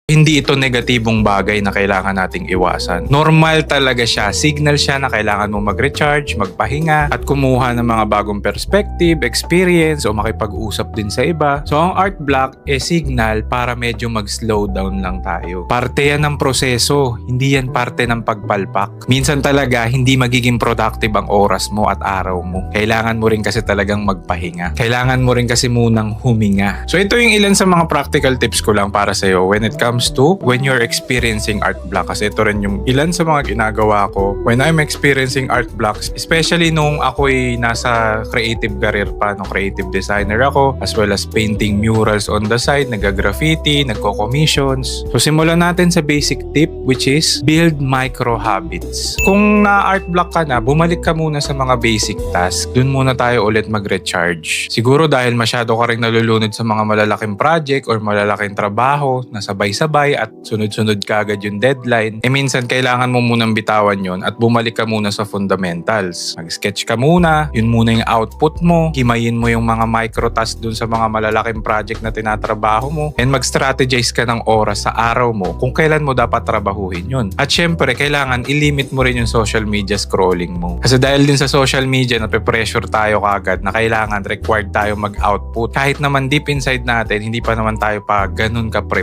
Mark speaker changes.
Speaker 1: Hindi ito negatibong bagay na kailangan nating iwasan. Normal talaga siya. Signal siya na kailangan mo mag-recharge, magpahinga, at kumuha ng mga bagong perspective, experience, o makipag-usap din sa iba. So, ang art block signal para medyo mag-slow down lang tayo. Parte yan ng proseso. Hindi yan parte ng pagpalpak. Minsan talaga, hindi magiging productive ang oras mo at araw mo. Kailangan mo rin kasi talagang magpahinga. Kailangan mo rin kasi munang huminga. So, ito yung ilan sa mga practical tips ko lang para sa'yo when it comes to when you're experiencing art block. Kasi ito rin yung ilan sa mga ginagawa ko when I'm experiencing art blocks, especially nung ako'y nasa creative career pa, no, creative designer ako, as well as painting murals on the side, nag-graffiti, nagko-commissions. So simulan natin sa basic tip, which is build micro habits. Kung na art block ka na, bumalik ka muna sa mga basic task. Dun muna tayo ulit mag-recharge. Siguro dahil masyado ka rin nalulunod sa mga malalaking project or malalaking trabaho na sabay-sabay at sunod-sunod ka agad yung deadline, minsan kailangan mo munang bitawan yon at bumalik ka muna sa fundamentals. Mag-sketch ka muna, yun muna yung output mo, himayin mo yung mga micro task dun sa mga malalaking project na tinatrabaho mo, and mag-strategize ka ng oras sa araw mo kung kailan mo dapat trabahuhin yun. At syempre, kailangan i-limit mo rin yung social media scrolling mo. Kasi dahil din sa social media, nape-pressure tayo kagad na kailangan required tayo mag-output. Kahit naman deep inside natin, hindi pa naman tayo pa ganun ka-prepared